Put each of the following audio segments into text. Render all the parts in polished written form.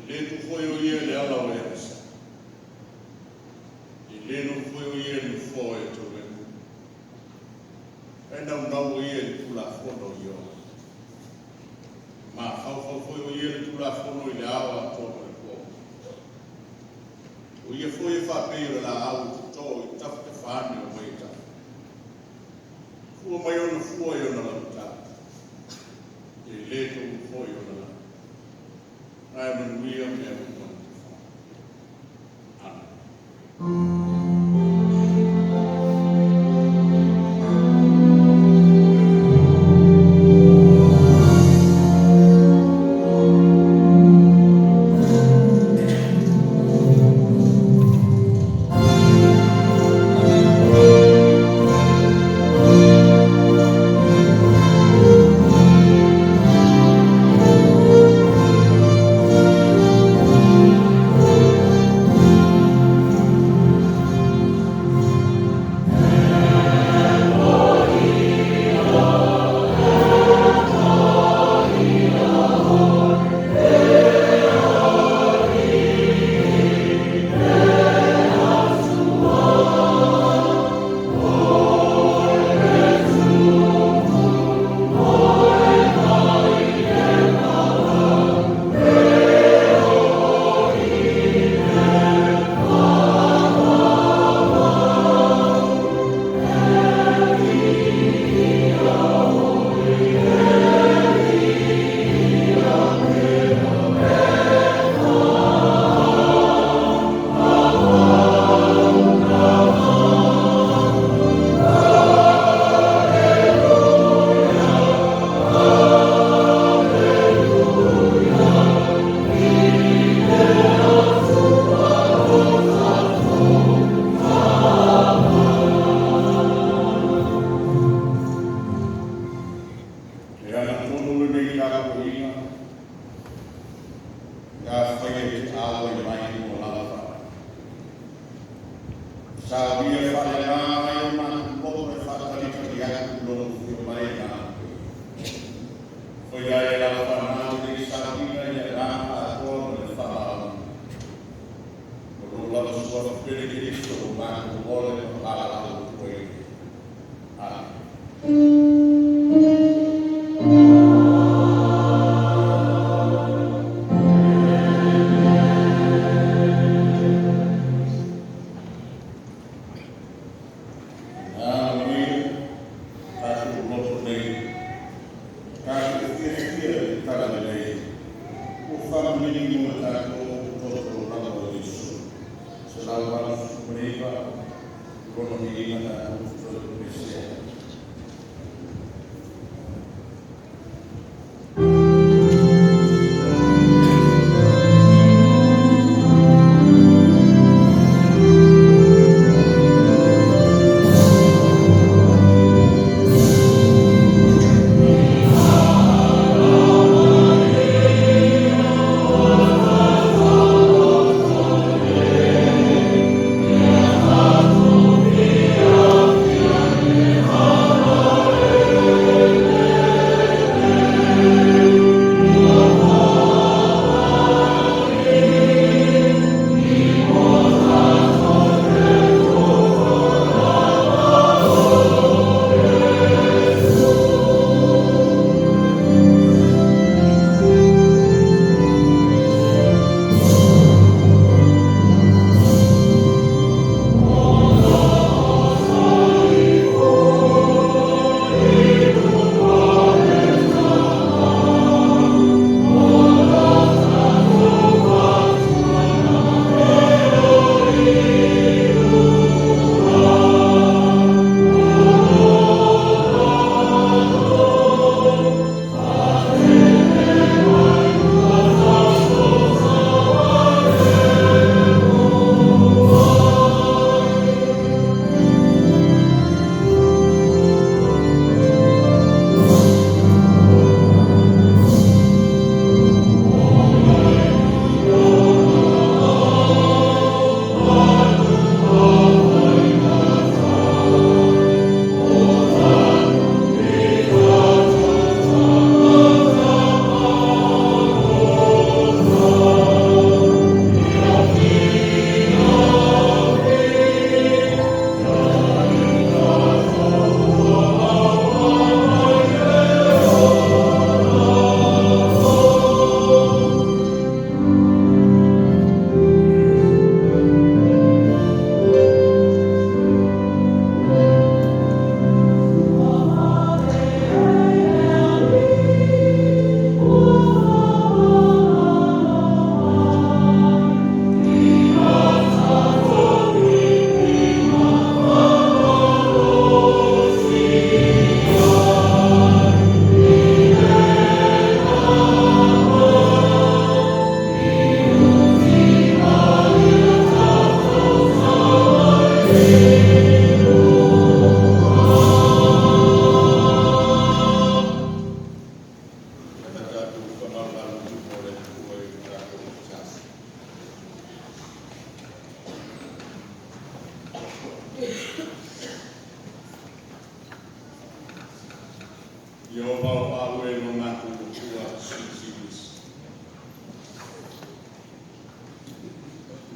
le tu foi o ia le ala o esa. Le no foi o ia le foi to le. E na ia le tula fono io. Ma foi o ia le tula fono i le awa to le po. O ia foi fa pe la au to i tafu te fane o mai ta. Fua mai ona fua i ona la ta. E le to foi ona la. Ai manuia me a mo.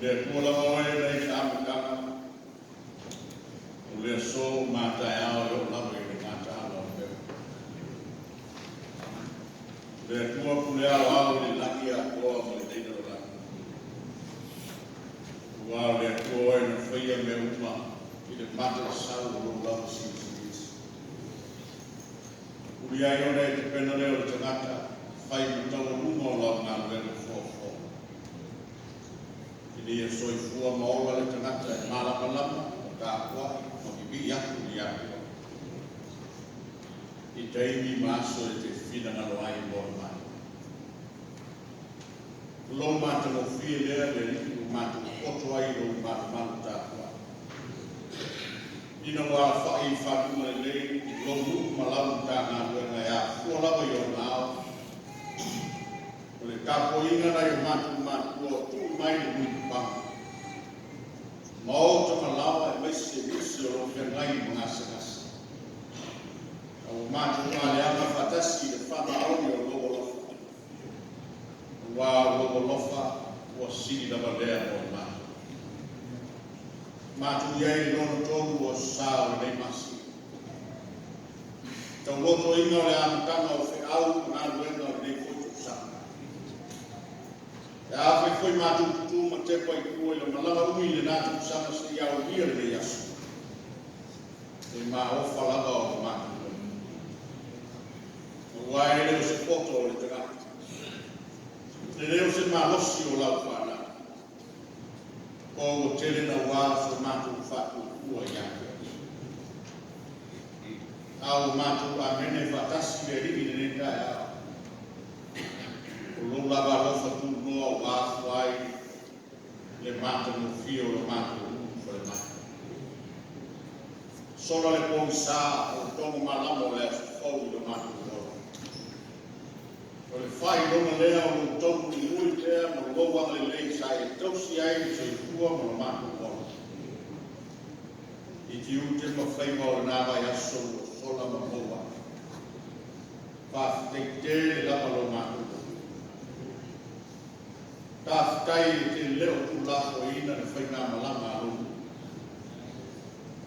Le tua la mai nei kamukanga. Le so mata ao yo la mai ni mata ao me. Le tua pule ao le laki a koa mo le teina la. Wa le koa na fia me uma i le mata sa lo la si. Uri ai ona e te pena leo le tangata whai mutawa rungo la ngā lero fōfō. Ili e soi fua maola le tangata e malamalama o tā kuai o ki bi aku li aku. I teimi maaso e te whina ngalo ai mo mai. Lo mata mo fie lea le riki o mata mo koto ai o mata manu tā kuai. Ina wā whai whanua e lei lo muku malamu tā ngā luenga e a fua lawa i o ngāo. O le kapo inga na i o matu o tū mai le muku panga. Ma o ta malawa e maisi e misi o lo whengai i mga sangasa. A o matu ngā le anga whatasi le whama auni o logo lofa. Wā logo lofa o siri lawa lea o matu. Matu iai lono tonu o sao nei masi. Tau loto inga le amutanga o whi au ngā luenga o nei koitu sanga. E awhi koi matu tutu ma te pai kua i le malanga umi le nātu sanga se iau lia le yasu. E mā ofa lava o matu. O wai leo se poto o le tangata. Le leo se mā losi o lau whana. O tele na wā so matu whatu kua iake. Au matu a mene whatasi le ringi le neta e au. O lo lava lofa tu noa wā whai le mata no fio le matu ufa le matu. Sona le pōi sā o tongo malamo le asufau le matu ora. O le whai lona lea o lo tongo ni ui tea mo lo wanga le lei sa e tausi ai se i kua mo le matu ora. I ti ute ma whaima o le nāwai aso o sola ma moa. Whawhitei le lama lo matu. Tāwhitai te leo tu lafo ina le whaina malanga a lungu.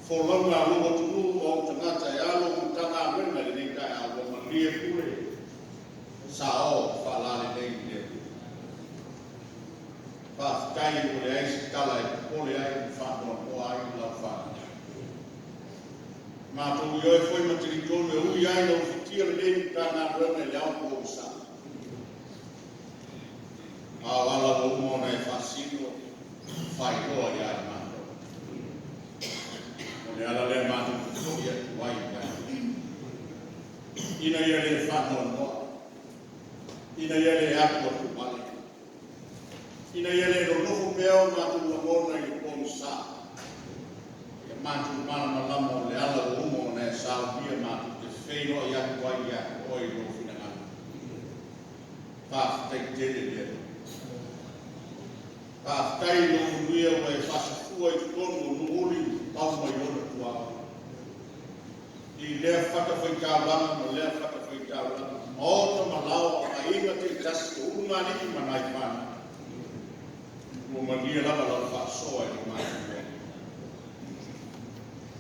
Wholonga a lungo tunu o tangata e alo mutanga a wena le nei kai a wama lia kure. Sa o whalale nei leo. Whawhitai o le aisi tala e pole ai whanua o ai lau whanua. Mātou i oi whoi matiri tonu e ui ai lau whitia le nei tāna rana i au kō sa. A wala o umona e whasino, whai hoa i ai mātou. O le ala lea mātou ki whoi atu wai i ai. Ina ia le whanua noa. Ina ia le aku atu male. Ina ia le ronofo peo mātou lamona i kōnu sa. Mātou mana malamo le ala o umo ne sao pia mātou te wheino i aku ai i aku oi no whinangana. Whawhitai tele lea. Whawhitai no unuia o e whasafua i tonu no uli pau mai ona tuau. I lea whakawhaitawanga ma lea whakawhaitawanga. Maota malawa a inga te tasi o unganiki manai whana. Mo magia lava lau whasoa i o mātou.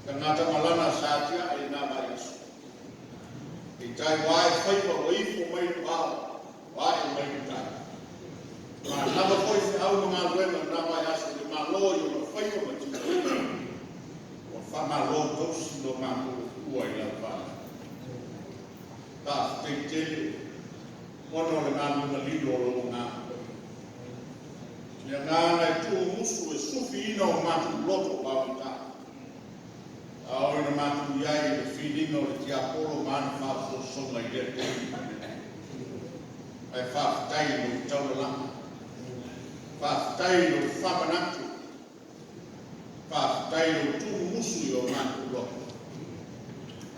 Tangata malana sātia e nā mai aso. I tai wae whaipa o ifo mai tu ao, wae mai tu tai. Mā nama koi se au ngā ruenga nā mai aso, le mā loi o na whaipa ma tika. O wha mā lo tausi no mā kua i lau whana. Tā whai tele, ono le ngā lunga lilo o lo ngā. Ia ngā nai tū musu e sufi ina o mātu loto pāwi tā. Ao ina mātu iai le whiringa o le tia polo mana whāwho songa i lea tēri. Ai whāwhitai no taura lama. Whāwhitai no whapanatu. Whāwhitai no tū musu i o mātu loko.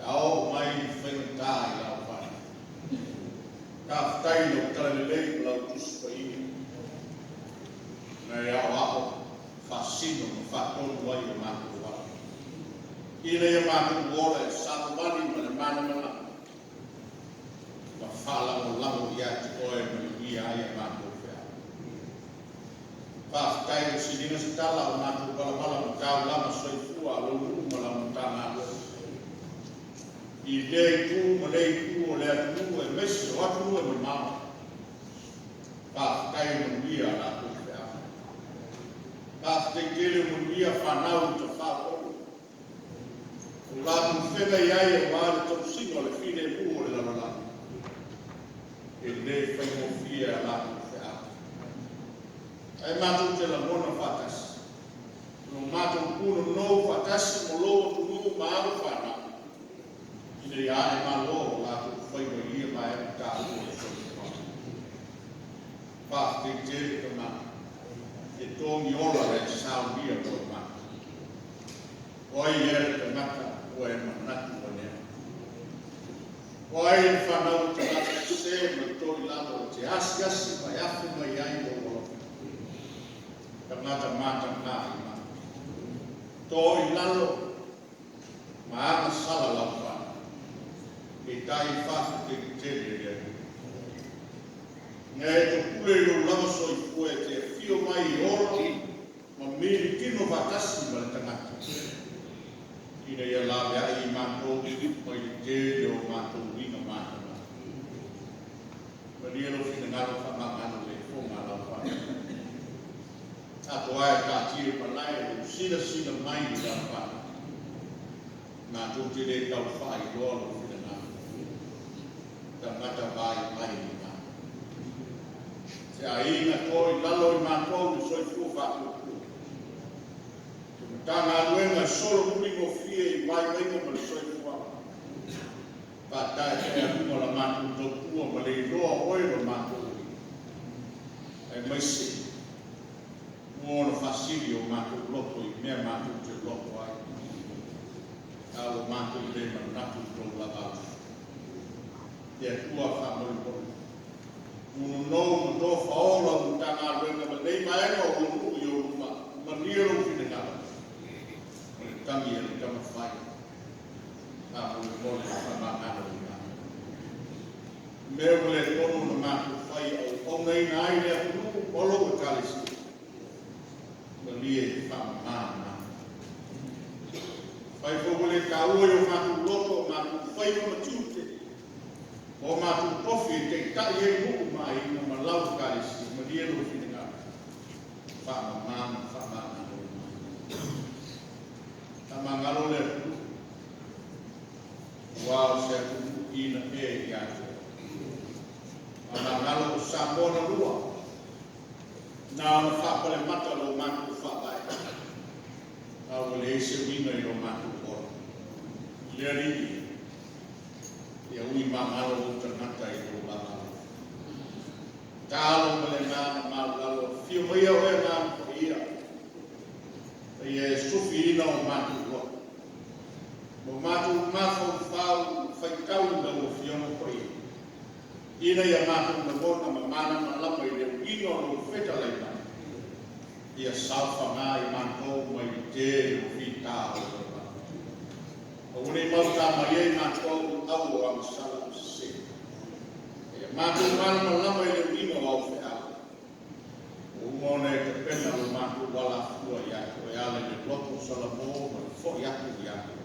Ao mai whainga tā i lau whana. Whāwhitai no talalelei lau tusipa ina. Nei ao aho whasino no whātonu wai o mātu. Ina ia mātou ora e sāpamani ma le mana. Ma whala o lamo i ati oe ma i ai e mātou whea. Whaftai o sininga sa tala o mātou palapala ma tau lama soifua lo uma la mutanga. I lei tu ma lei tu o lea tu e mesi o atu e mamau. Whaftai o manuia la tu whea. Whaftai tele o manuia whanau ta whao. O la tu whenga iai e wāre tau singo le whine pu o le lalala. E lei whaingo fia la tu whea. Ai mātou te la mona whatas. No mātou kuno nou whatas mo loa tunu maaru whanau. Ina ia e malo la tu whaingo ia mai e ta o le soifua. Whaftai tele ka ma. E tōngi ola le sao ia ko ma. Oi ere ka mata o e manatu o nea. Oi e whanau te lata se ma tōi lalo te asi mai afu mai ai o ola. Ka mata mata nāi ma. Tōi lalo ma ana sala lau whana. E tai whafu te tele rea. Nē te kure i o lama soifua e te whio mai i ora ma miri kino whatasi ma le tangata. Ina ia lawe ai i mātou mai i te o mātou ringa mātou. Ma nia lo whina ngaro whamangano le whonga lau whana. Ato ai ka tira panai o sina mai i lau whana. Mātou te re tau whai loa lo whina ngaro. Tangata vai mai i ngā. Te a inga toi lalo i mātou ni soifua whakuku. Te matanga aluenga solo kuringo fie i mai wenga ma le soifua. Pātai te a kuma la mātou tokua ma le iloa oira mātou. Ai maise. Mōna whasiri o mātou loko i mea mātou te loko ai. Tālo mātou le manatu tau lagau. Te atua whamoripori. Uno nou mo tō whaola o tanga aluenga ma nei maenga o unu i o ruma. Ma niro whine ngara. Ma le tangi e le kama whai. Nā mo le mole whamangana i ngā. Mea mo le tono na mātou whai au nei nai lea unu olo o talisi. Ma lie whamangana. Whai koko le kaua i o mātou loto o mātou whai o matute. O mātou tofi te kai e muku mai i ngā malau karisi, ma lia no whine ngā. Whamangana o mai. Tamangalo le atu. Wao se atu ina e i atu. Tamangalo o Samoa lua. Nā ona whapale mata lo mātou whapai. Nā o le ese winga i lo mātou kora. Lea riri. Ia ui mamalo o tanata i o lalalo. Tālo ma le ngāna malalo, whio mai au e ngāna ko ia. Ia e sufi ina o mātou loa. Mo mātou māwhau whau whaitau na o whionga ko ia. Ina ia mātou na mona ma mana ma lama i leo ino no wheta lei mai. Ia sauwha ngā i mātou mai te o whita o o une mauta mai e mātou au o amasala o se. E mātou mana ma lama i leo ino au whea. O umone te pena o mātou wala fua i ako e ale le loto salamo ma le fo i ako i ako.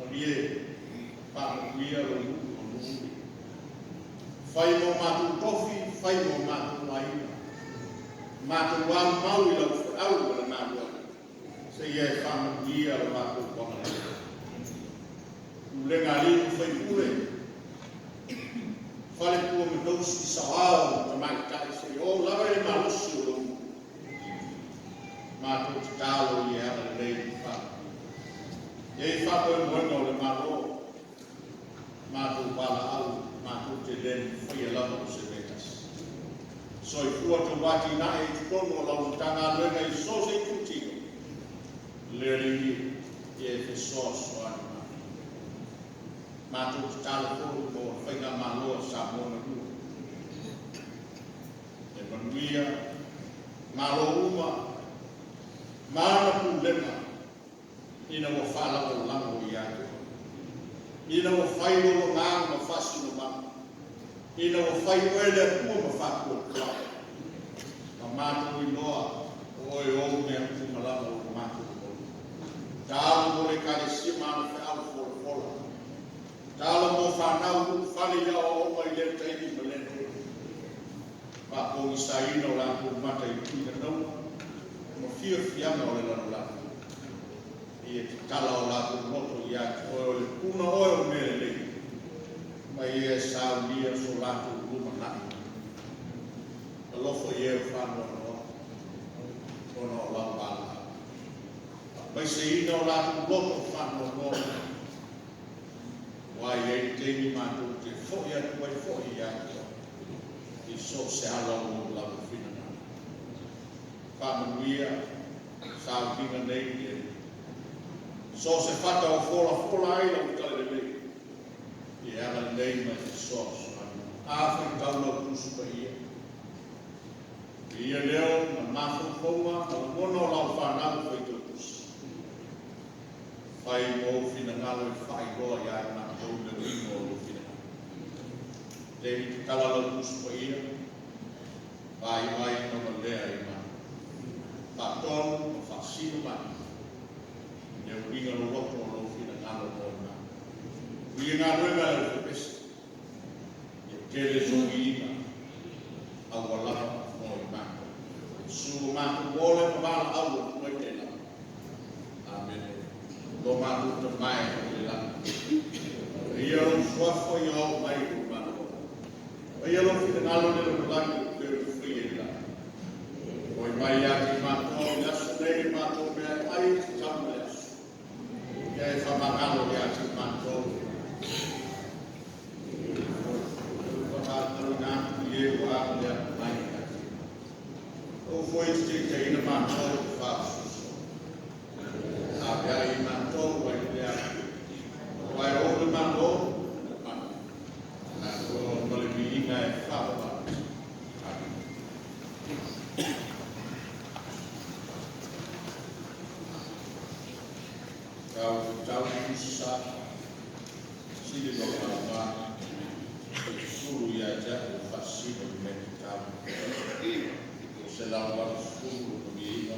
O ni e whaakuia o nuku o nuku. Whai mo mātou tofi, whai mo mātou maina. Mātou wau mau i lau whaau o le nātua. Se ia e whaakuia o mātou whanau. Ulenga limu whai pure. Whale kua me dousi sawao ta mai tai se o lawa e malusi o lomu. Mātou te tālo i ala le rei wha. Iei whako e moenga o le malo. Mātou pala au, mātou te leni whai e lama o se vekas. So i fua te wati na e te tono o lau tanga luenga i so se kutino. Le ringi i e te soa soani. Mātou te tālo koro mo whainga maloa sa mona lua. E manuia, malo uma, mana pu lena, ina mo whala o lango i atu. Ina mo whairo o ngāng ma whasu no mama. Ina mo whairo e lea kua ma whakua kua. Mamatu inoa, oi o me atu malama o mamatu o. Talo mo le kalesia mana fe au fola fola. Talo mo whanau whani ia o mai le teini malene. Pa o isaina o laku mata i tuina nau. Mo fia fianga o le lana laku. Ia te tala o laku moto i ati o le puna o e o mele le. Mai e sa lia so laku luma nai. Lofo i e whanua noa. Ona o lau bala. Mai se ina o laku loto whanua noa. Wai e teini mātou te fōi atu wai fōi i ati. I so se ala o lau whina. Whamanuia, sa vinga nei e. So se whata o fola aina o tale nei. I ala nei mai te so. Āwhai tauna o kusu pa ia. Ia leo na mafufonga na mono lau whanau whai tukus. Whai mo whina ngalo i whai roa i ai na tau le ringo o whina. Tēri te tala lau kusu pa ia. Whai mai no ma lea i ma. Whatonu o whasino mani. Ia winga no roto o lau whina ngalo o ma. Ia ngā ruenga e o pesi. Ia kere zongi ina. Awalapa. Su matu wole mabala au mo tena. Amen. Do matu te mai le la. Ia o swafo i au mai ku matu. Ia lo fi ngalo le la ku fi la. Oi mai ati matu ya nei matu me ai tamles. Ia e fa magalo ya ati matu. Ko na ye wa le mai. O foi te ina mātou te whāsuso. A pia I mātou wai pia. Wai o le mātou. Nā kua male mi inga e whāwa. Kau tau kusa. Sili lo mā. Suru ia jahu whasino me te tau. Se la wa suru mi ina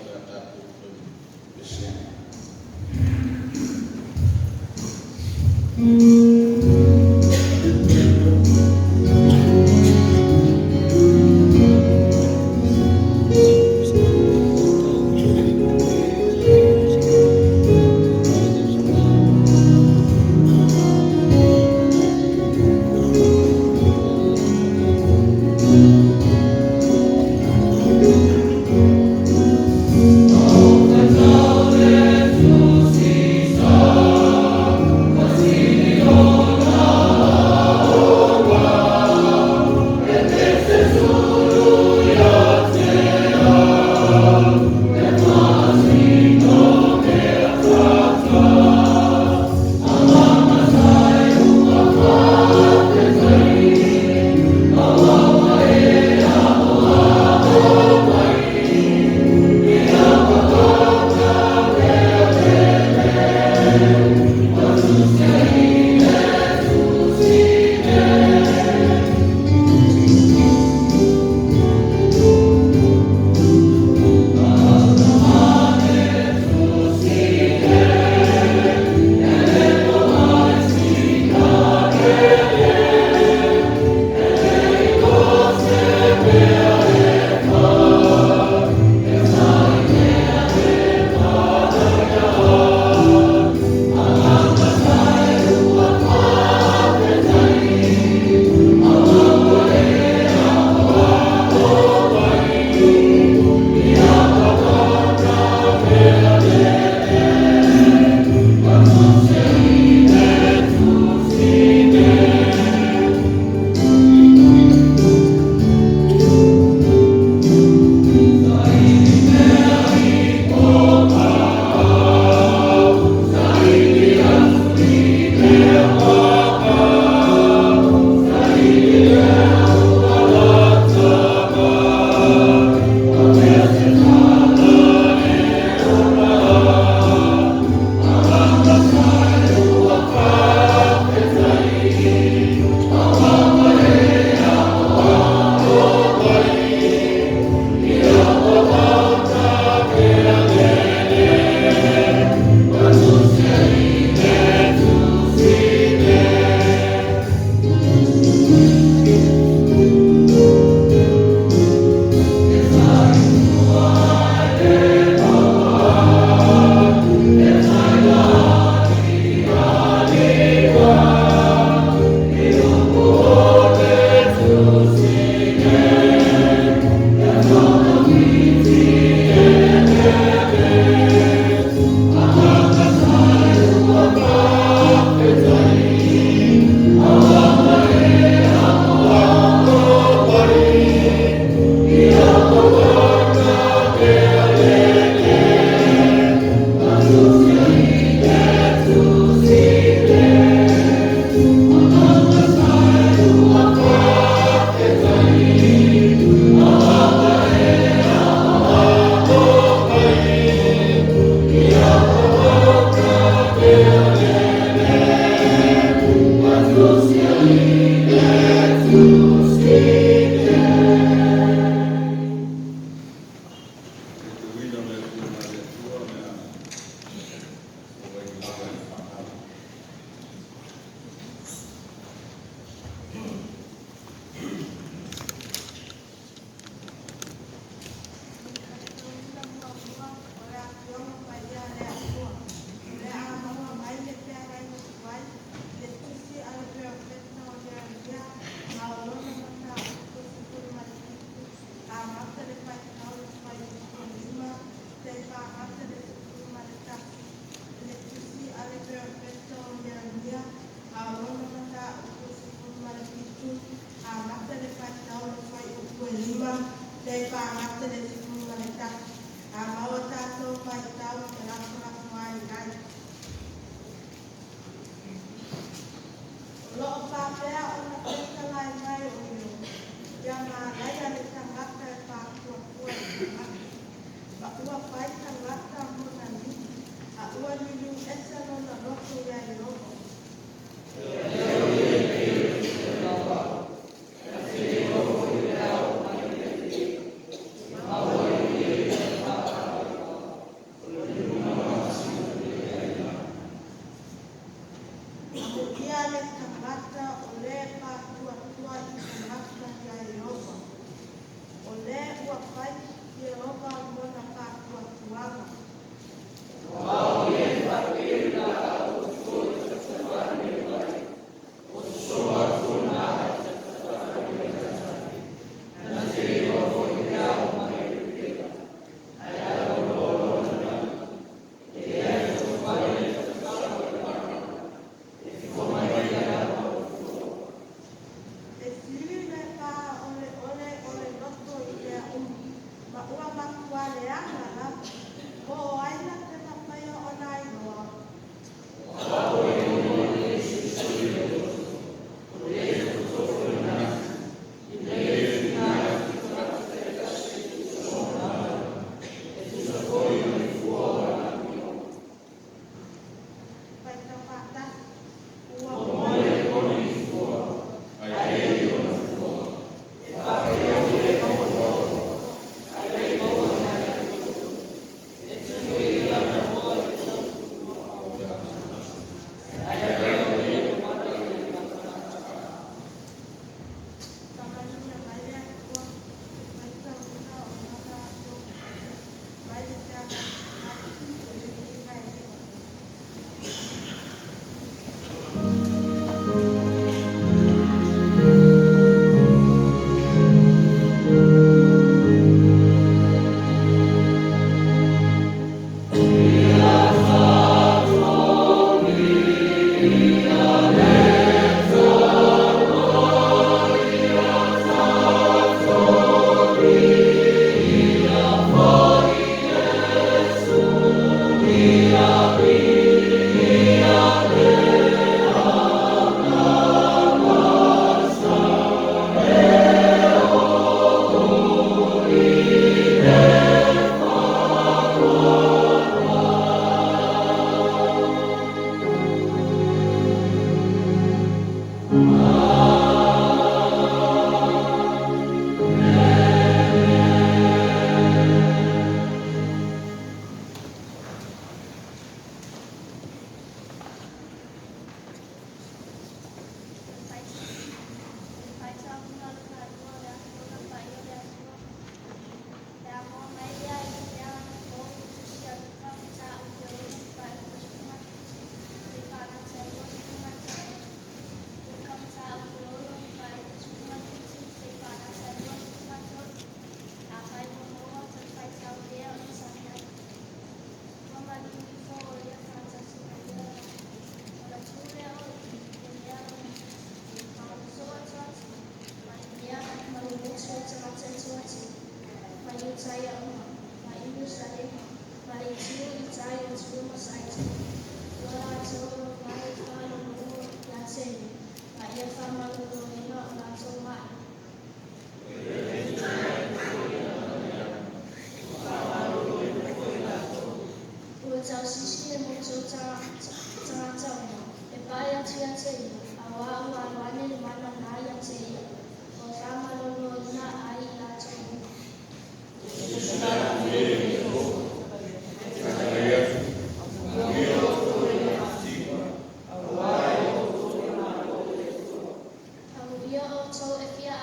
Ia o tau e fia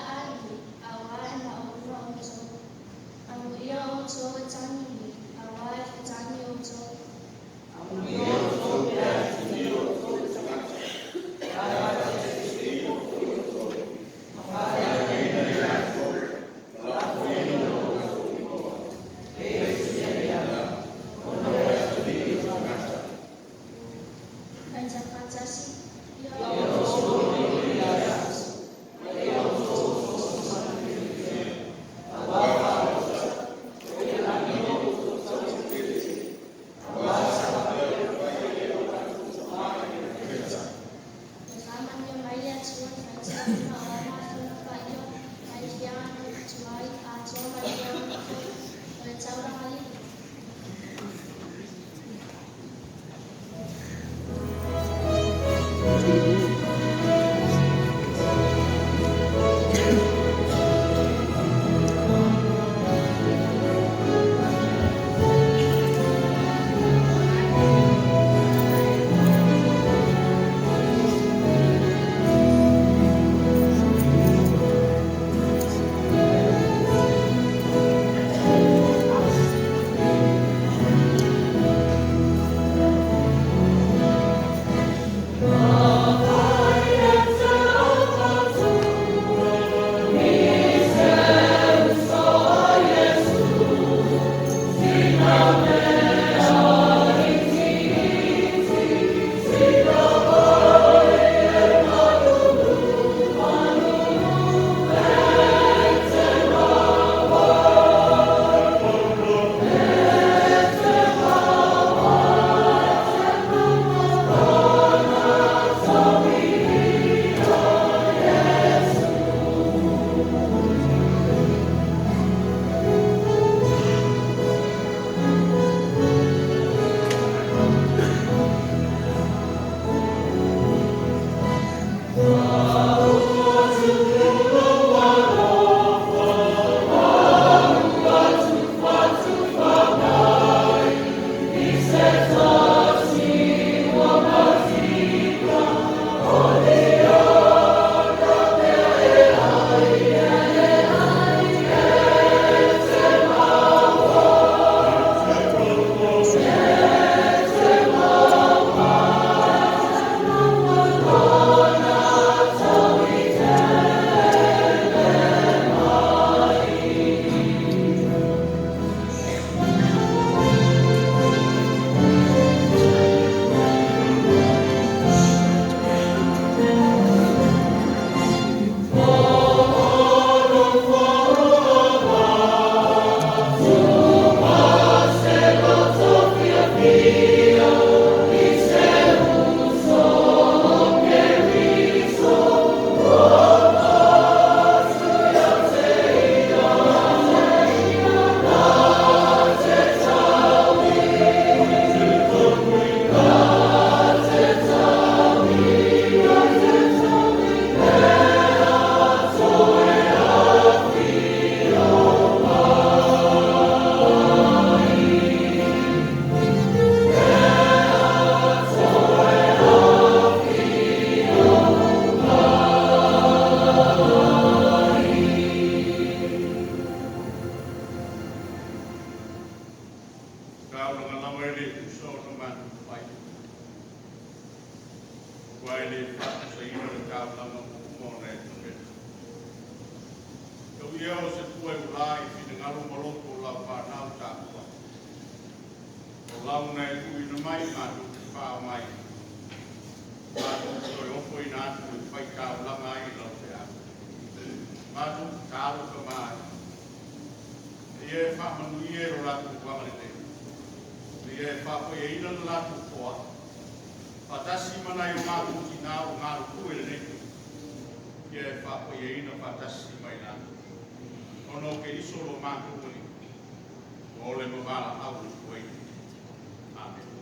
e ulai fina ngalo maloko la whanau tākua. O launa e kui na mai mātu te whā mai. Mātu koe opo i nātu e whai kāulanga i lau te atu. Mātu kālu ka mai. E e whamanu i e ro rātu wangare te. E e whapo e ina na rātu koa. Whatasi mana i o mātu ki nā o ngāru kue le neku. E e whapo e ina whatasi mai nātu. Ono ke iso lo mātu kuni. O le mawala au koe. Amen.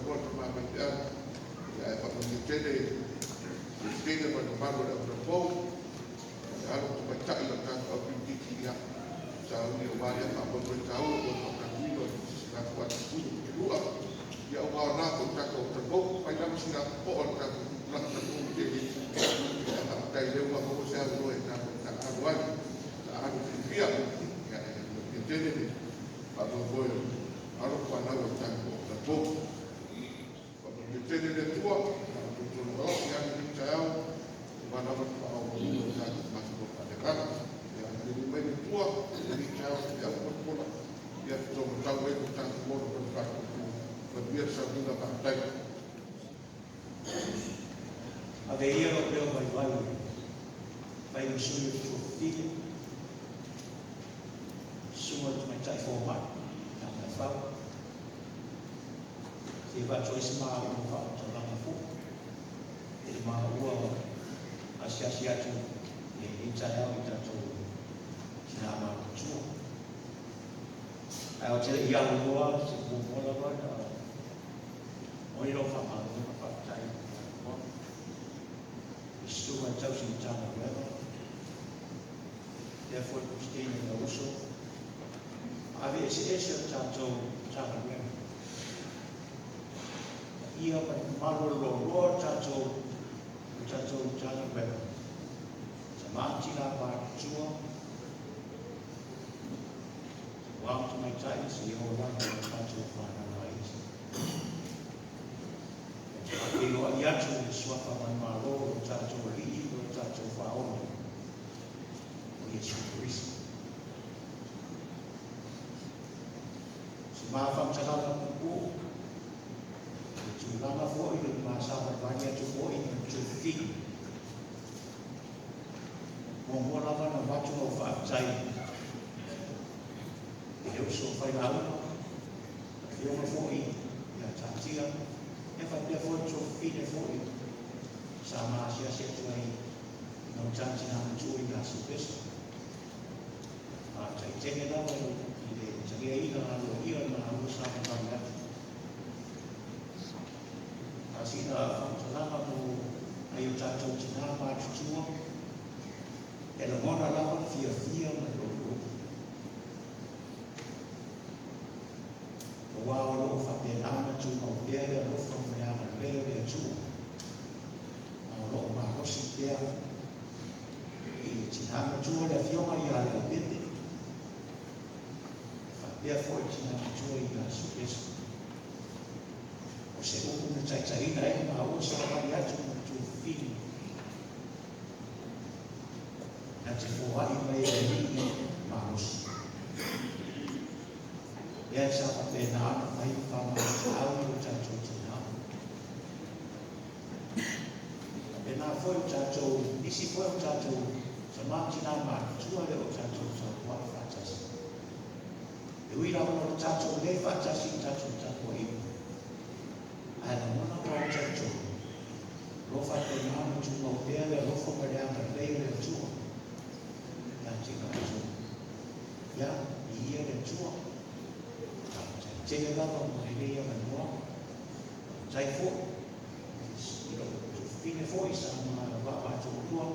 roa to ma mai ya ya pa ni tele tele pa no mago da propo ya lo to ta ila ka pa pi ki ya sa ni o ba ya pa po ta o ko ka ni lo ka pa tu dua ya o ba na ko ta ko propo pa ila mo sina po o ka la ta ko te ni ya ta ile wa ko sa lo e ta ta agua la agua fría ya ni tele pa po alo kwa na o ta ko propo tene le tua tu tu no ya ni chao mana ba pa o ni ta ma ko pa de kana ya ni me ni tua ni chao ya ko ko ya to mo ta we ko ta mo ko pa ko ko bier sa ni na pa tai ave ia o peo vai no suyo tu filho sua tu mai tai fo mai na na fa se va choice ma o fa to na fu e ma ua asia tu e tsaya o ta to na ma tu ai o te ia lua se mo la va o iro fa ma o fa tai Istuwa tausi mtana wewe therefore stay in the uso ave ese tato tana wewe ia pa malo lo tato tana wewe samantina pa chua wang to my time si ho wang tato pa na right Ilo ayatu suapa manmalo tato li tato faon o Yesu Kristo. Semafam cakap aku, julama fo itu masa banyak tu fo itu cuci. Mungkin apa nak baca o faktai. Dia so fai lalu, dia fo itu ya cacia. Fa dia foto fine foi sama sia tu ai non chanti na tu i la supes a tai tene da o ide chagi ai na lo io na lo sa na na asina fa mo ai ta tu na ma tu e lo mona la fa fia na lo Wow, lo fa pe na tu no piede lo fa me na le tu. Lo ma lo si te e ti na tu le fio ma ia le pete. Fa pe fo ti na tu ia su es. O se o me tsai na e ma o sa ma ia tu fili. Na te fo ai mai e ma o ya sa pe na mai fa ma au o ta tu na pe na fo ta tu isi fo ta tu sa ma ti na ma tu ale o ta tu sa wa fa ta si e wi la mo ta tu le fa ta si ta tu ta ko i ala mo na wa ta tu lo fa pe na mo tu mo pe le lo fo ma ya ma le le tu ya ti ka tu ya i le tu Chenga lava mo ia manua sai fo ilo fine fo isa ma va tu tua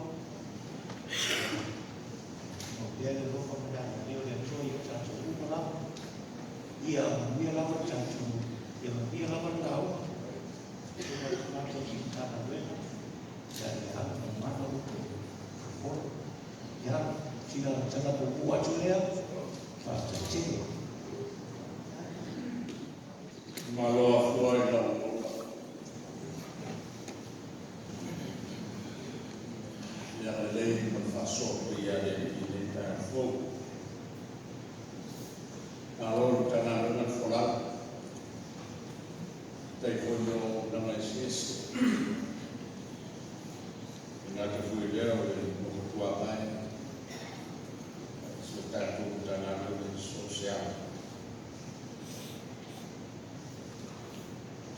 no piede lo fa da io le so io ta tu la ia mi la va ta tu ia mi la va da o ma to si ta na ve sai ha ma no fo ya si la ta po wa tu le fa ta chenga Malo fuori da bocca. Ya lei non fa sopra ya diventa fuoco. Allora canale nel folare. Dai voglio da me stesso. Nata fu idea di tua mai. Soltanto un canale sociale.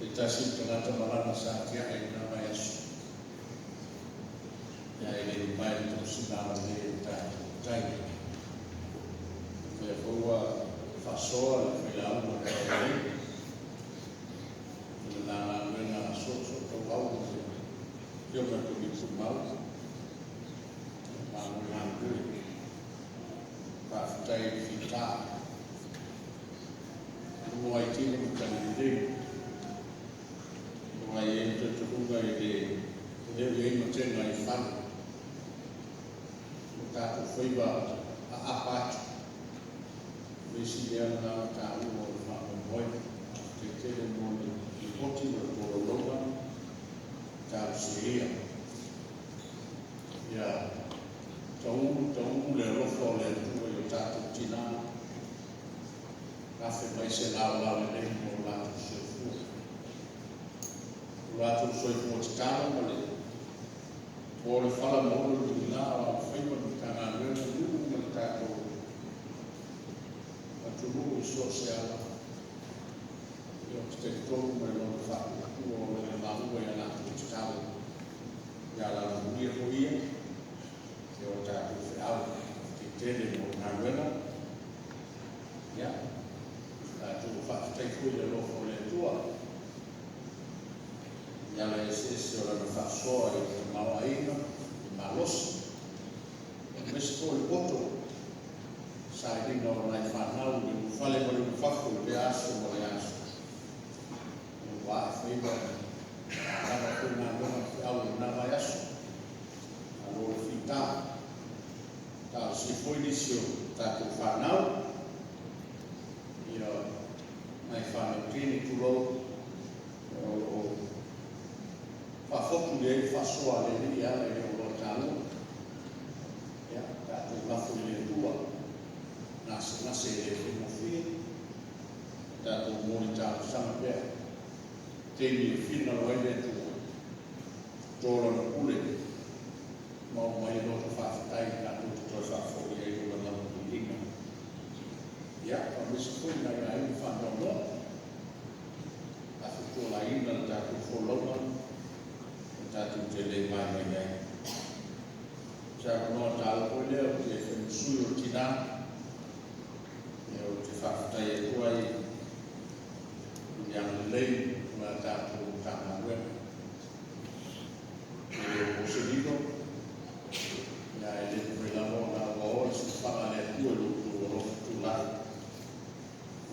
Kita sih tengah malam saatnya yang nama Yesus. Ya ini main terus nama kita cai. Bahwa fasol filam ini Yo me comí su mal, vamos a ver, para estar eficaz. No hay tiempo que me no hay entre tu lugar de no tenga el fan. No está tu feiba a apacho. Visi yang na ta uno fa boy. Que quede no poti no loga. Ta seria. Ya. Tau le rofo le tu yo ta tu tina. Café mais se la le mo la tu se fu. La tu se fu tana mole. O le fala mo le na o feiba tana le no ta ko tubuh sosial yang tertentu menolak uang yang lalu yang nak sekali jalan dunia yang tak tahu kita di mana ya tu fakta itu yang oleh tua yang esensi orang fakso yang mau air malos meskipun foto saya di orang lain fanal di fale boleh fakul biasa boleh asu wah fiber kalau pun ada awal nama asu kalau kita tak si polisi tak fanal ya naik fanal ini tulo fakul dia faswa ini ya yang orang tahu ya tak fakul dia tua nasce de filho da comunidade sampai tem filho no evento todo no pule mau mai no faz tai na tudo já foi aí no lá no Lima ya quando isso foi na aí faz no a futuro ainda da que follow da tudo ele vai aí já no tal olha que é suyo tirar eu te faço daí tu aí yang lain mata tu tangan gue eu sedih ya ele berlalu lalu sekarang ada tu lah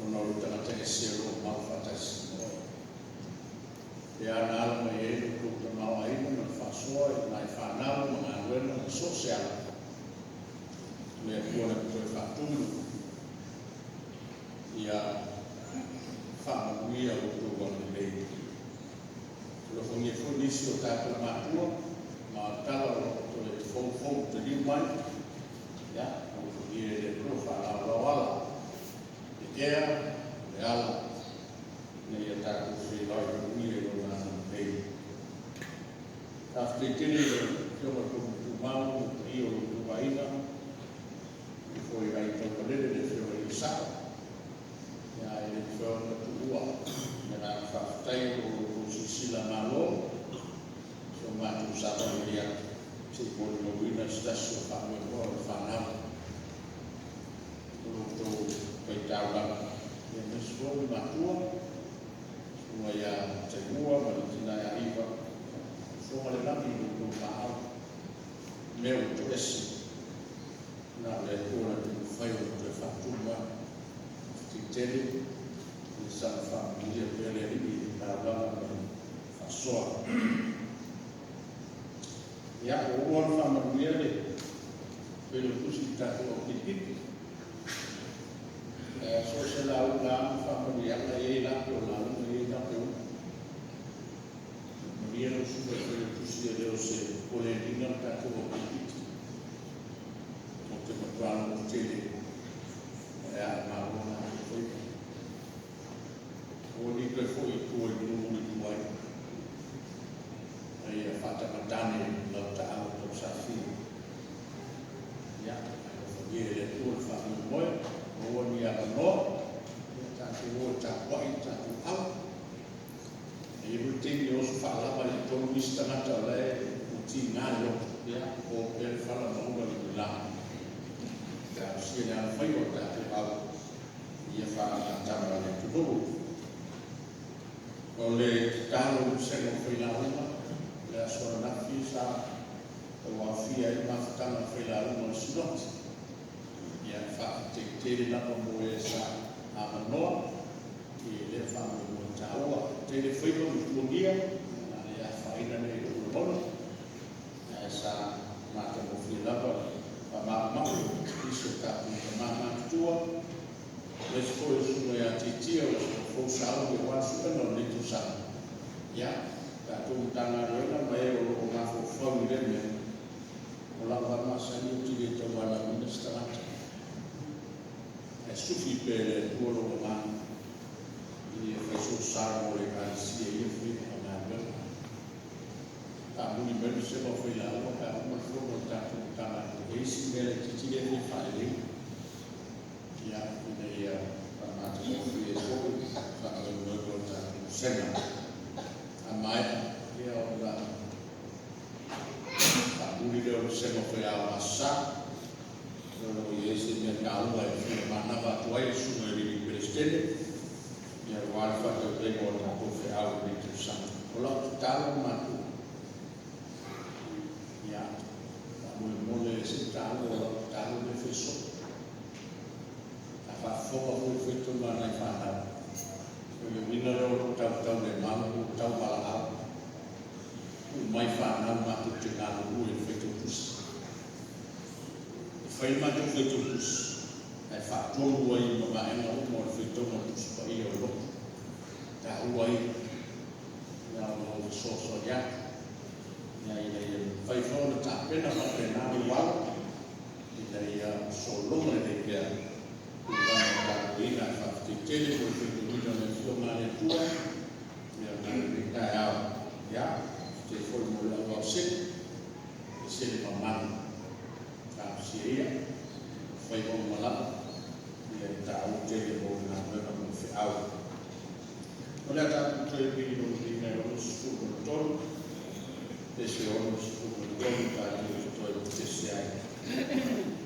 menurut dengan tersebut mau fatas ya nalar me tu mau aí no faço na fanal mengalir sosial le pone tu fatum ya família o do bem lo fonge fornisce o tato matua ma tala o le fo de limai ya o fonge de profa la wala e era real ne ya tato se lo família o na bem after tele eu o mau e o vaina e foi aí então ele de sábado ya ele foi na tua na fatai o sila malo so matu sapa dia se pode no vina stasio fa me ko fa na to peitava e mesmo matu so ya segua valentina ya iba so male na mi no pa meu to esse na le ora do fai o fa tuba tele essa família pela ali estava só e a outra família pelo que está o que só se lá o lá família aí lá pelo lá aí lá pelo mulher o super pelo que Deus se poleria para o que porque no plano tele a marona o ni que foi o no vai aí a fata matane no ta o safi ya o ele o fa no boy o ni a no ta o ta vai ta au e o tem os fala para o mista na tela o tinalo ya o ele fala no lá ya se ele foi o ta au ia fala ta le tudo oleh kalau saya mau pergi lama, le aso na fisa o afia i mafutanga whaila uma sinoti. Ia whakatele na mo e sa amanoa, i le whangu mo taua, tele whaiko mi tuongia, na le a whaina ne i uromono, e sa mata mo whilapa, pa maamau, iso kapu ka maamau tua, le skoe suno e a titia, o so fosau e wasu kano le tu sa. Ia, ka tūtanga roena mai o ngafo whau le me, o la wamasa ni tiri te wala ministrata. E sufi pe le tuolo o mani, i e whaiso saro e ka si e iwi o ngā mea. Ka muni meni se mo whaila o ka uma whono tātu tana e isi mele titire ni whaile. Ia, ina ia, ka mata mo whi e soko, ka au mwego tātu sena. A mai, ia o la, ka muni leo se mo whaila o asa, no i ese me kaua e fina manava tuai sunga i rini prestene ia wale whaka pego o tako whi au ni tu sana o lau tu talo matu ia ka mule mole e se talo o lau tu talo me wheso a whafoa hui whetu mana i whanau o le wina reo tau le mamu tau wala au u mai whanau matu te ngānu ui whetu pusi fai ma tu fetu pus ai fa tonu ai ma enga o mo fetu no pus pa i o lo ta uai na o so ya ya ia fai fo na ta pena ma pena ni wa ida ia so lo me de que u va na ta ina fa te tele o fetu ni no le fo ma le tua ya na ni ta ya te fo mo la wa se le mamma Syria, foi como lá, e está o tele bom na noite no final. Olha tá o tele no dinheiro no futuro, esse ano no futuro tá no todo esse aí.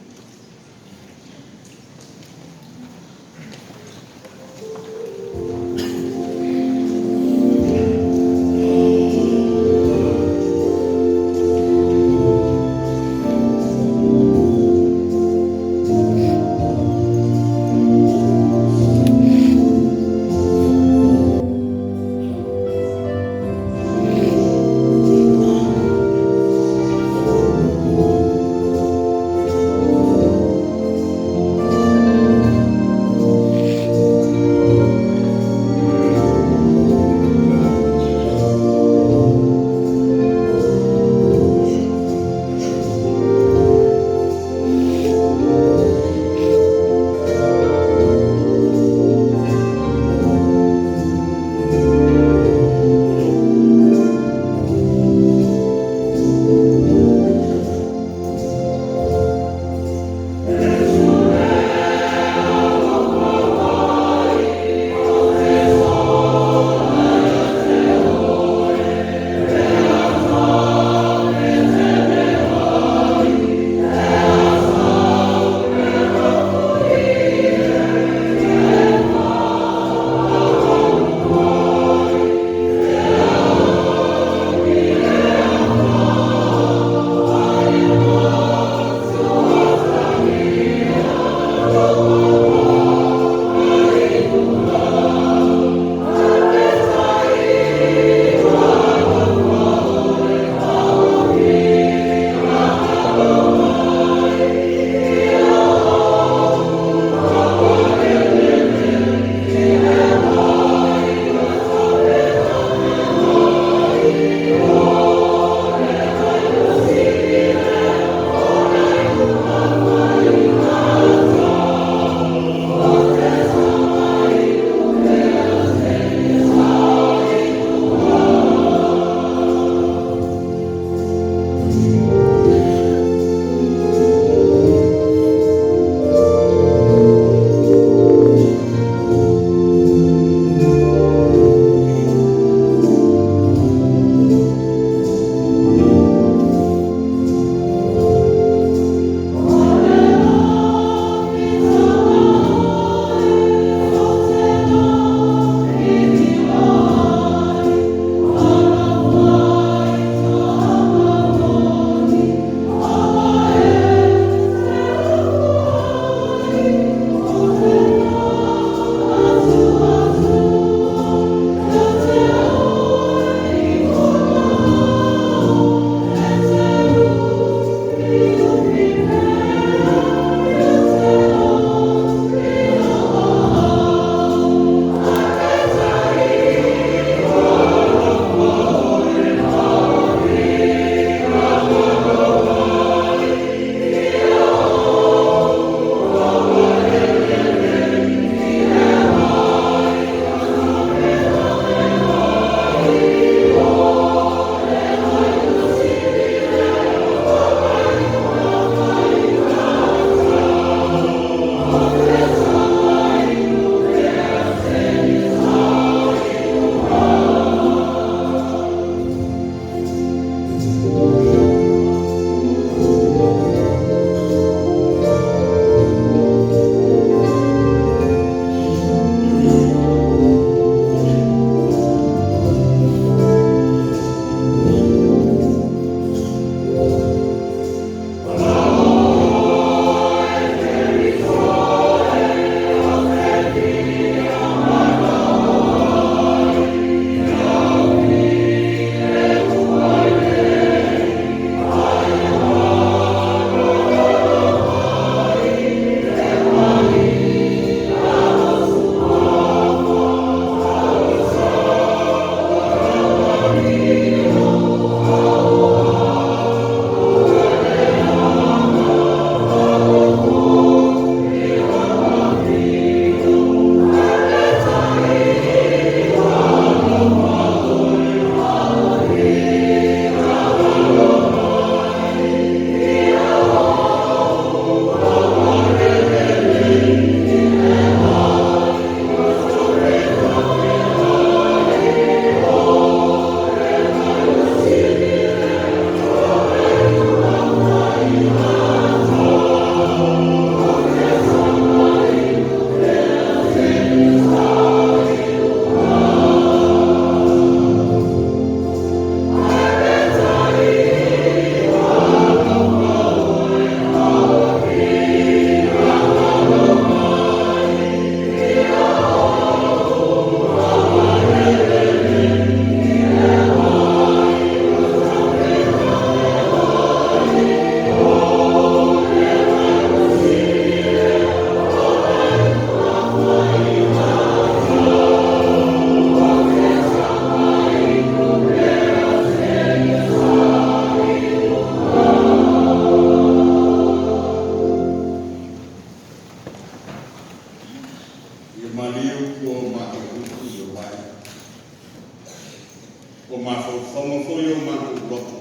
o mawhawhonga whoi o mātou loto.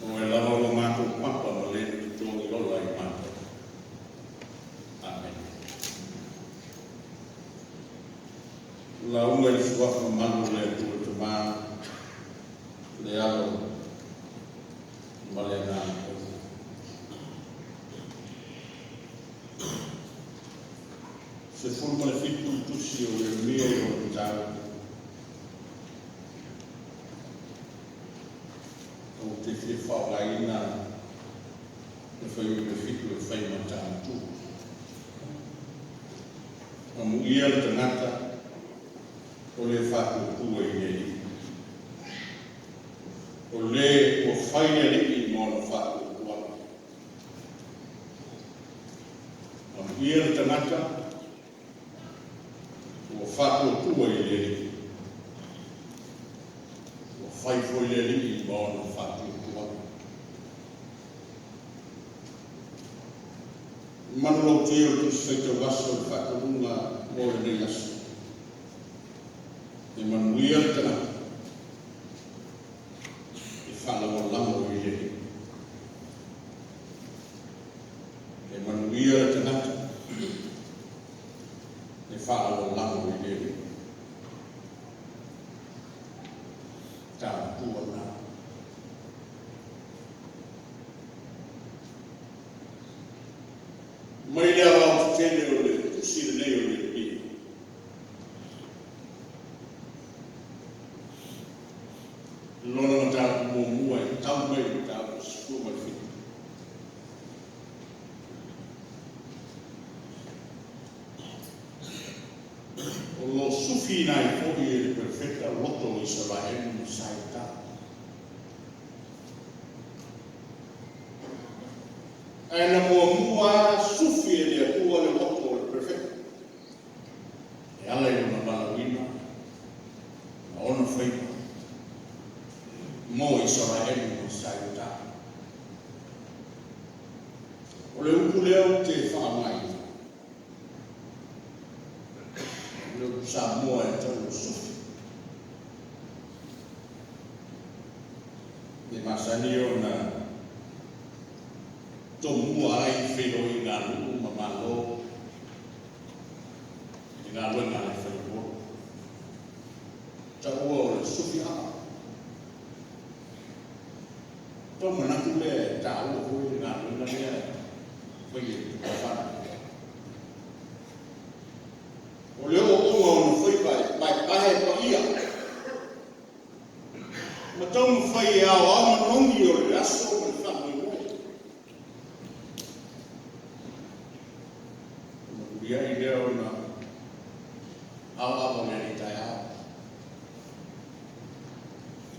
O e lawa o mātou papa ma le ni tōngi rola i mātou. Amen. La unga i suafa manu le tua te mā, le alo, ma le ngā koe. Se forma le fitu i tusi o le mia i o le tāu. O te fie whaogaina, e whai o le fitu e whai ma tāu tū. A mu ia le tangata, o le whātu kua i nei. O le o whaia riki mō na whātu kua. A mu ia le tangata, o whātu kua i le riki. O whai fo i le riki mō na whātu kua. Manolo teo tu whaita waso i whakarunga mō e nei aso. E manuia le tangata. E whalawa lamo i le. E manuia le tangata. E whalawa lamo i le. Tā tua nā. Mai lea wau tēne o le tusire nei o le pia. Lona ma tāku mō mua e tau mai o tāku sifu mai whitu. O lo sufi nai fōi e le perfecta loto i sa vaenu ma sai tā. Aina mua mua sufi e le atua le loto le perfecta. E ala i ona balawina, ma ona whaima. Mo i Israel o saita. O le upu leo te whaamai. Le upu sa mua e tau sufi. Ne masani o na to mua ai whiro i ngā luku ma malo. I ngā luenga ai whiro. Tau o le sufi hapa. Tō manaku le tāu o hui ngā luenga mea whai e tuka whana. O leo o unga o na whai pai pahe pa ia. Ma tau ma whai e au au manongi o le aso o le whanu i moi. Ma kuria i leo na au apo mea ni tai au.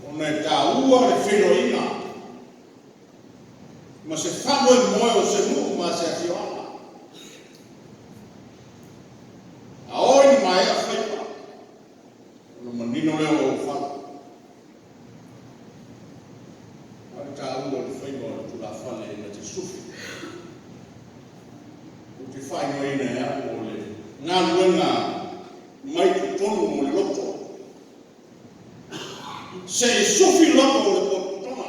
O na e tāua le whiro inga. Ma se whanu e moe o se nuku ma se atioana. A oi ni mai a whaipa. Ono manino leo o whanu. Ai tā ua le whaipa o tu la whale na te sufi. O te whainga ina e ako o le ngā luenga mai tu tonu mo le loto. Se e sufi loto o le potutona.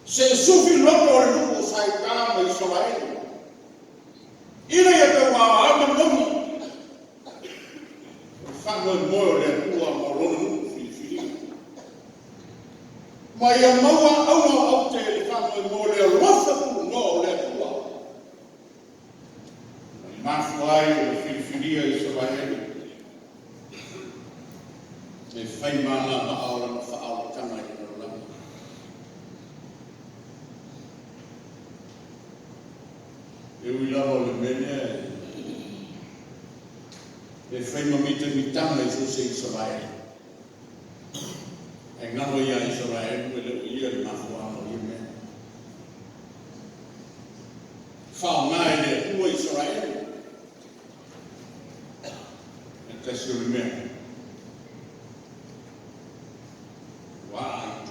Se sufi loto o le lupo saita ma Israel. Ina ia te wā ama nomi. O whanau e moe o le atua ma rona nuku whiwhiri. Ma ia maua auna au te le whanau e moe le rosa puru no o le atua. I mafu ai o le whiwhiria Israel. E whai mana ma aura na whaala tana i na rana. E ui lava o le mene e whai mamita mitanga i so se Israel. E ngano ia Israel e le ia le mafu ama i mea. Whao ngā e le ua Israel. E kasi o le mea.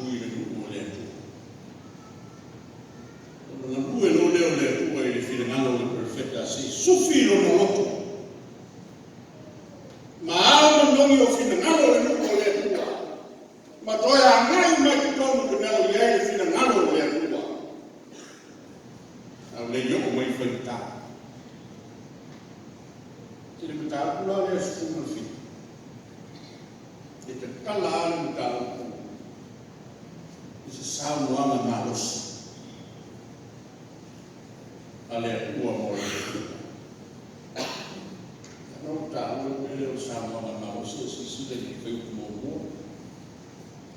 Tui le nuku o le atu. Ona ngue no leo le atu e le whirangalo le perfecta si. Sufi lo no loto. Ma au manongi o whirangalo le kala tau isi sauanga malos ale ua mo no tau ele sauanga malos isi de foi mo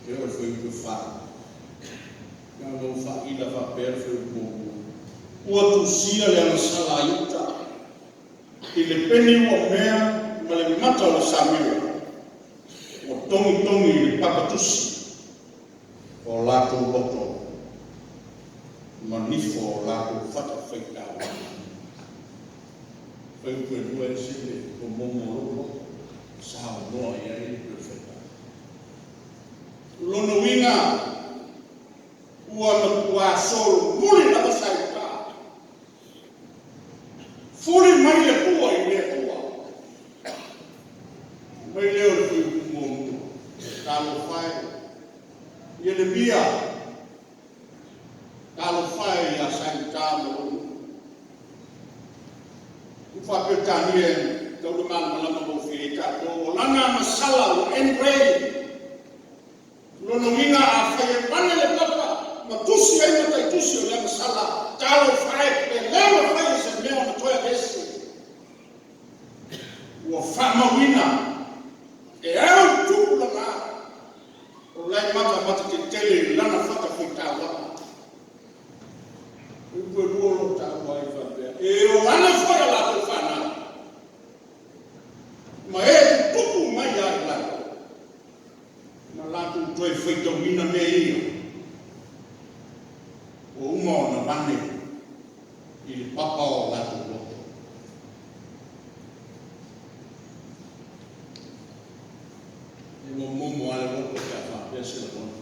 eu foi que fa não fa ila fa per foi mo ua tusia le ana sala yuta ile peni ua mea ma le mata o samio o tongi le papatusi o lato loto manifo o lato fata whaikau whaikua nua e sile o momoro sao noa ia e perfecta lono winga ua matua solo muli na masaita fuli mai le pua i le pua mai leo le fui kumomu talo fai Yeremia talo fai a saita mo ufa petanie tau de man malama mo fiita to lana masala o enrei lono minga a fai panele papa matusi ai matai tusi o le masala talo fai pe lema fai se mea na toia vesi o fama wina e au tuku la ma o lai mata te tele lana fata fita waka e pue ruolo ta wai wapea e o ana fora la te whana ma e tuku mai ai la ma la tu toi fita wina me ia o uma o na bane i le papa o la tu loto momo ale loto ka fa pese la mono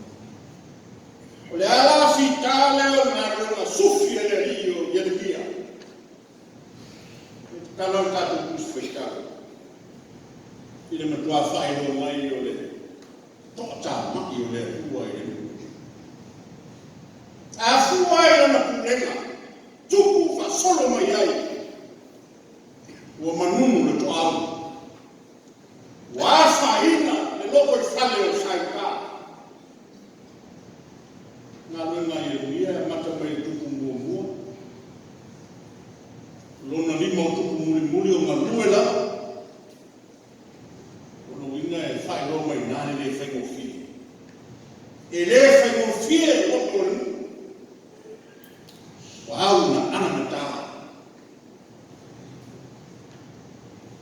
o le ala fitale o na sufi ele rio Yeremia talo ka tu kus fita ile matua fai lo mai o le tota ma i o le ua i le a fua i na pulenga tuku fa solo mai ai o manunu le to au wa faina loko i fale o saika nga lunga Yeremia mata mai tuku mua lona lima o tuku muli o maluela ono winga e fai lo mai nane le fengo fie e le fengo fie loko o au na ana mata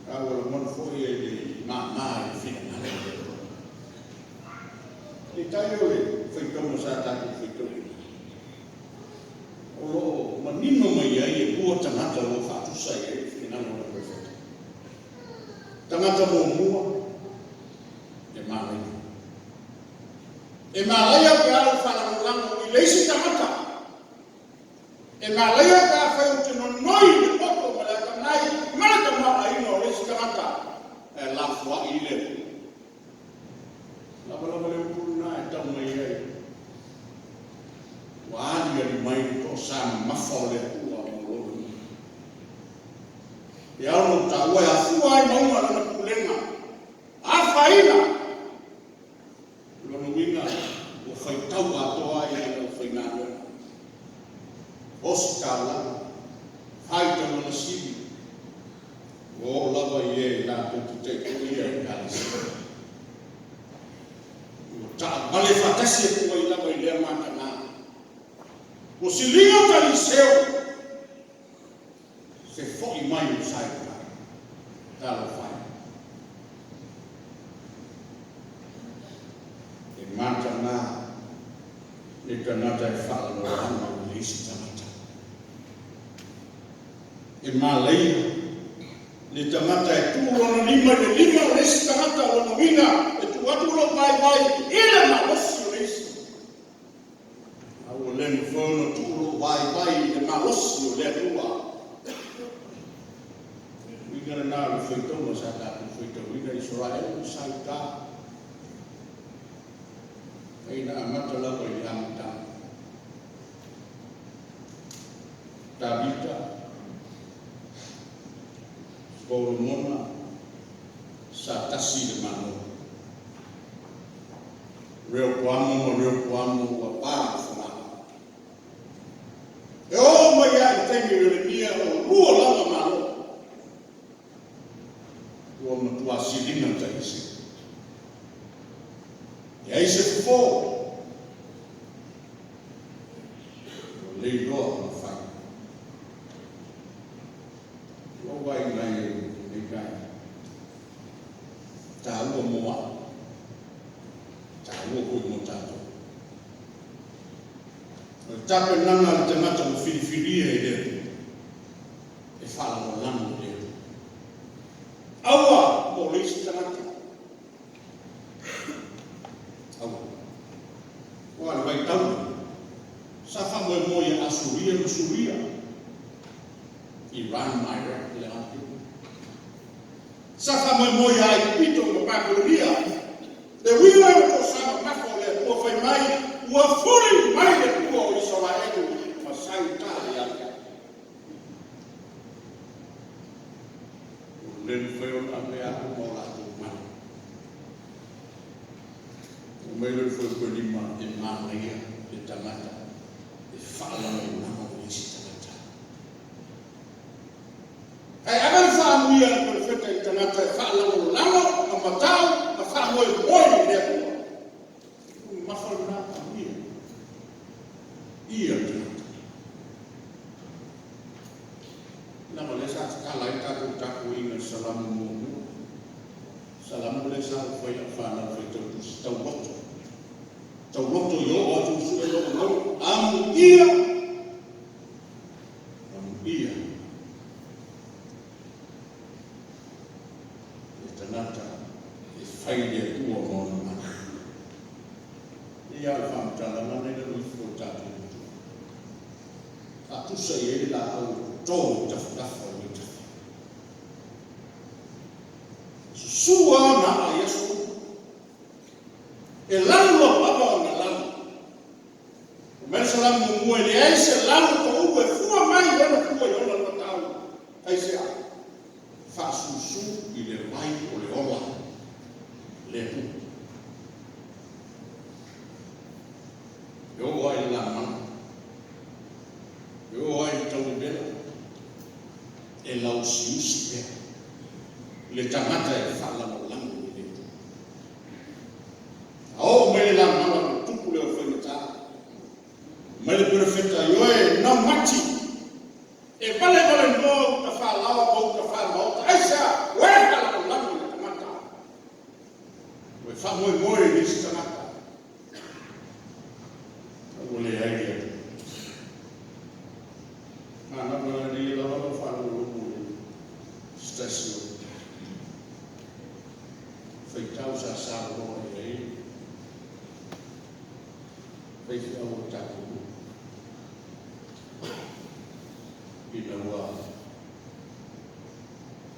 kawa la mona foi e le ma e fina nane e tai o le whaitomo sa tāki whaitomo. O manino mai ai e kua tangata o whatusai e whinano na perfect. Tangata mō mua e mālai. E mālai a pe au whanangolango i leisi tangata. E mālai a pe a whai o te nonoi le poko ma le aka nai marata maa ino o leisi tangata. E lafua i le. Lama le upuru na e tau mai ai. Wa ali ali mai to sama mafa le tua mo lono. E au ta ua a fua ai maunga na pulenga. A faina. Lono winga o fai tau a toa i o fai nana. Osikala. Fai tau na sibi. O lava i e la tu te kuia i kalisi. Ta vale fatasi e kua ila mai lea makana. O silinga taliseo. Se foi mai o saika. Talo fai. E makana. E kanata e fala no rama o lisi tamata. E malei. Le tamata e tu ono lima le lima o lisi tamata ono winga. Watulo vai ele ma osso isso ao leno fono tulo vai e ma osso le tua winga na feito no sata feito winga Israel saita ina amata la ko amata Tabita Solomona sa tasi de mano reo kuamo wa pā whanaka. E o mai ai tengi Yeremia o rua lava maro. Ua matua silina taisi. E ai se fō. O lei roa ma whai. Ua wai ngai e kai. Tā ua moa. Tā ua hui mo tātou. Tape nanga le tangata mo whiriwhiria e leo. E whala mo lana o leo. Aua mo leisi tangata. Aua. Wa le vai tau. Safa mo e mo i Asuria mo Suria. Iran, Iraq, le atu. Safa mo e mo i Aipito mo Babilonia. Le wila o ko sama mako le po fai mai. Ua furi mai le kua o Israelu ma sai tali ake. O lenu wheo na me aku mo lato mai. O mele wheo koe lima e mānaia e tangata. E whaalama i nama o isi tangata. Ai agari whaamuia na koe wheta i tangata e whaalama o lama, ma matau, ma whaamoe moi le kua. Mawhana amia. Ia tangata. Nama le sa kala i taku inga salamu mo. Salamu le sa whai a whana whai tautusi tau loto. Tau loto i o atu sua i o ngau. Amu ia. Amu ia. E tangata e whai lea tua mona mana. Ia le whamtala mana ina rui fo tātou. A tusa i e la au tō tawhatafa o i tafi. Susua na a Yesu. E lalo papa o na lalo. O mele salamu mua le aise lalo to uwe fua mai wana fua i ona matau. Aise a. Whasusu i le mai o le ola. Le pu. Yo ai la mana. Yo ai tau bela. E lau siusi bela. Le tangata e whala mo langu i le. Ao mele la mana mo tupu leo wheneta. Mele perfecta yo e na mati. E vale no ta whalawa kou ta whalauta. Aisa, we whala mo langu i le tangata. We whamoe moe i lisi tangata. Ole ai dia. Mana mana dia lawan falu rupu. Stasiun. Feitau sa lo ai. Feitau taku. Ina wa.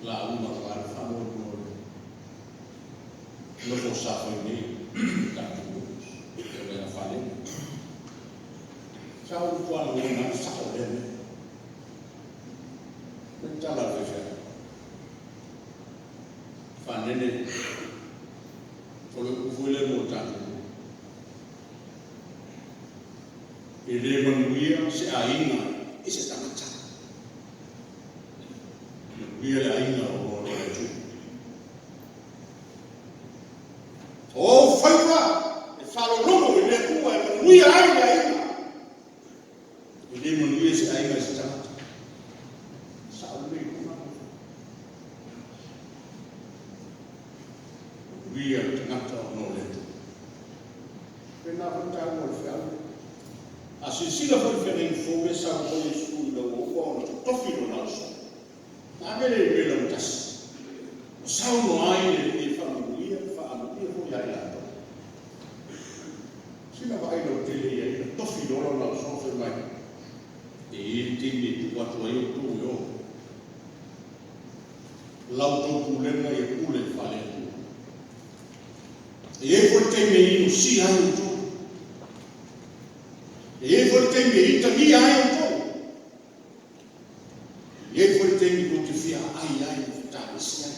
La uma wa falu mo. Lo ko sa ni taku. Ele fale. Sau kuala ngana sao dene. Mentala veja. Fanene. Kalau kuile motan. Ele manuia se ainga ese tamacha. Manuia le ainga o le tu. O faiva e falo lomo le kua e manuia ainga. Ele manuia se ainga ese tamacha. Sabe como via tangata no leto. Pena vanta mo fialo. Asisila foi fere info e sa ko Yesu do o tofilo naso. Na vele vele mutas. O sauno ai e familia ho ya ya. Sila vai no tele e tofilo naso foi mai. E tini tu quattro io tu yo. L'autopulema e pule fale tu. E volte me si hai tu. E volte me itami hai tu. E volte me tu fia ai ta sia.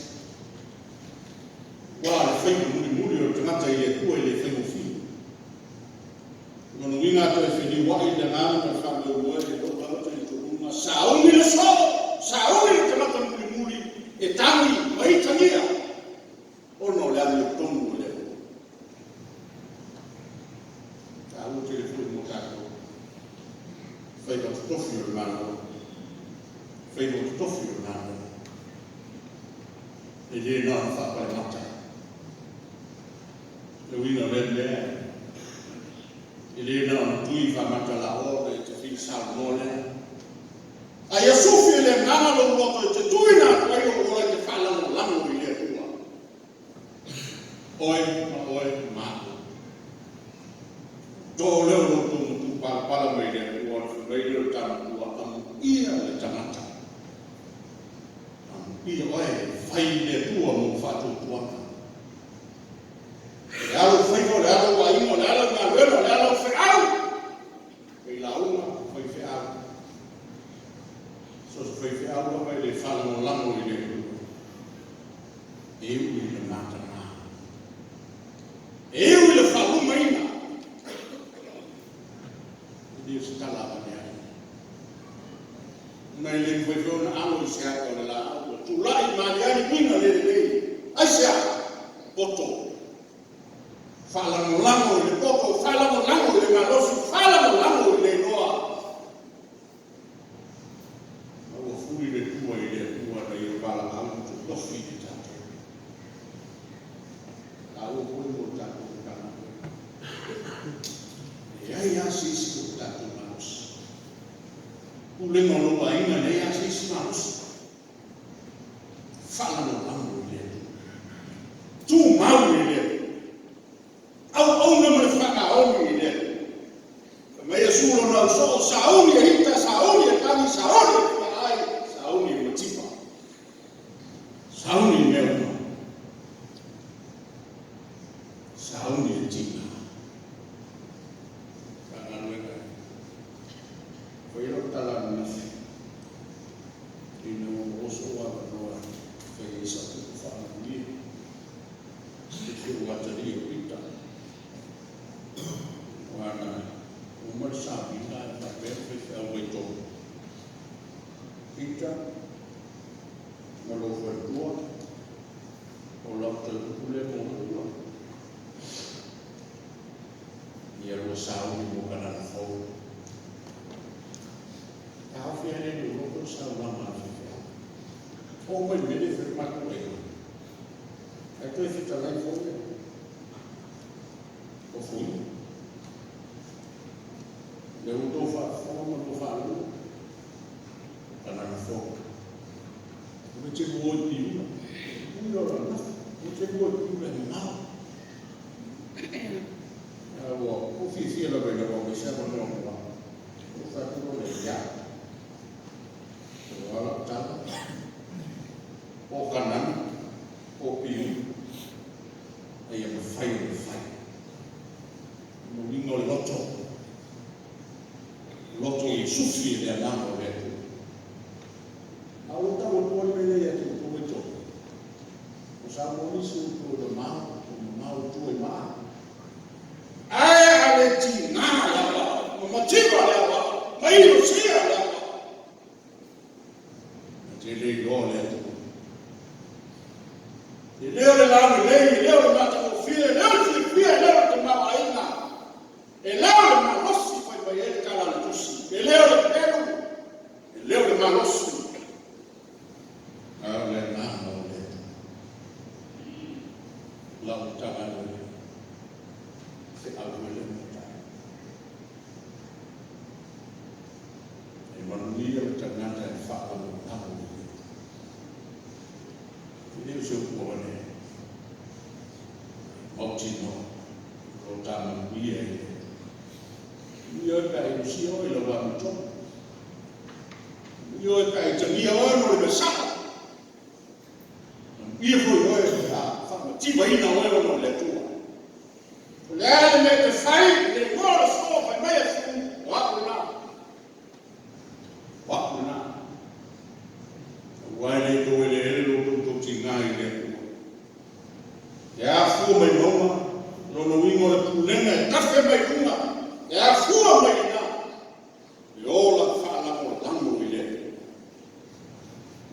Guarda, fai muri o tangata ile tu ile fai mo fi. Kono winga to e whini wai le ngana ka whame ua e lo tau te turunga. Saungi le so, saungi le tamata muli e tangi mai tangia. Ono le ame tomu le. Tau te le fui mo kako. Fai ka tofi o mano. Fai ka tofi o mano. E le nana whapare mata. Le winga le lea. Ele não tui va matala ora te fi salmone. Ai sufi le ngana lo lo te tui na ai o ora te fala no lamo ile tua. Oi ma. Do le lo tu para me ile tua le le ta tua am ia le tamata. Am ia fai le tua mo fa tua. Le alo fai ko le alo wa imo le alo na vero le alo fai au. E la uma fai fai au. So fai au vai le fala no lamo i le. E u le mata na. E u le fala maina. Dia sekala ba dia. Mai le fai na alo sia ko le la. Tu lai ma dia ni mina le. Asia poto. Fala no lango le poco, fala no lango le malosi, fala no lango le noa. Awo fui le tua na i fala au tu lofi de tato. Awo fui mo tato kana. E ai asisi o tato manos. Ule no ba ina le asisi manos. Fala no lango le. Tu mau le. Au não me faca homem ele. Mas Jesus não só saúde hita saúde tani saúde ai saúde motiva. Saúde meu. Saúde tina. Kana luega. Foi lo tala na. E não oso a roa. Fez isso tudo fala ali. Se eu bateria pita. Wana umar sabi na perfect away to pita malo verdua o lapte pule mo ia lo sau ni mo kana fo ta fiare ni lo ko sa wa ma o mo me de fer ma ko e to e fita lai fo o fui le uto fa forma do falo para na foca o que chegou o dia o que chegou o dia animal o fifi la bella o que siamo no o fa tutto le ya o ala tala o kanan o piu e ia fai no vingo loto e sufi le anamo le tu. A uta o tuo mele e tu tu eto. O sa monisu tu do mau tu e ma. Ai ale ti na la ba, o motivo la ba, mai lo sia la ba. Te le go le tu. E le la le mata o fie, le fie te ma aina. E le ma rossi fai vai e cala tu. E leo le manosu. Ale namo le. La utanga le. Se alwele muta. E manuia le tangata e whaka mo tamu le. E leo se upuane. Mautino. Ko tama uia e. Io kai usio ilo wa mito. Io kai tania ono le sa. Io foi fa ti vai na ono le tu. Le me te fai le gol so fa mai fu wa kuna. Wa le to le lo to tingai le. Ya fu me noma, no wingo le pulenga, ta fe mai kuna. e a fua mai na, e ola whaala mo tango i le.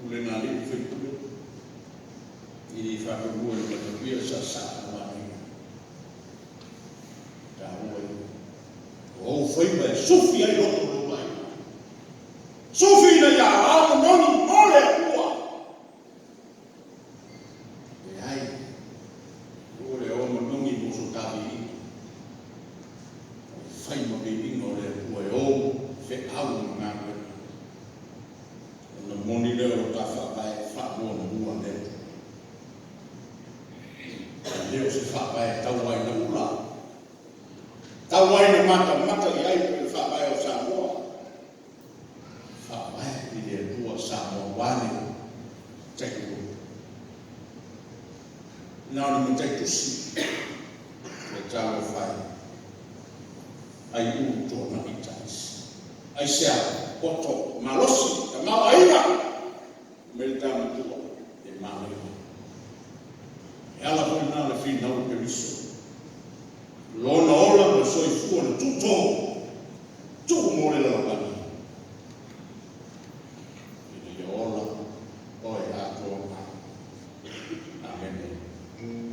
Ule nā li whikule, i whakamua i kata pia sa saka wani. Tā oi, o whaiba e sufi ai roto ro mai. Sufi na ia ao noni mole kua. E ai, ore o manungi moso tabi. Whaima ke ingo le kua e o, fe au ngā koe. Na moni leo ta whapai, whapua na mua leo. Leo se whapai tau ai na ula. Tau ai na mata i ai ke whapai o Samoa. Whapai i le tua Samoa wane teki ua. Nā ni mo teki tusi. Le tālo whai. Ai u tōna i taisi. Ai sea koto malosi, ka mawaina, me le tāna tua, e mawaina. E ala hoi nā le whina o periso. Lona ola ma soifua na tuto, tuku mo le lalapani. Ine ola, oe atoa. Amen. Amen.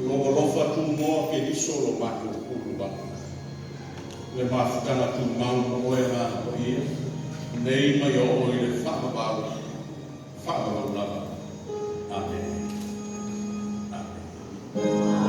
Logolofa tu moa ke diso lo matu kuluba. Le mafutana tu mau moe ngā ko ia. Nei mai o i le whakabau. Whakabau lava. Amen. Amen.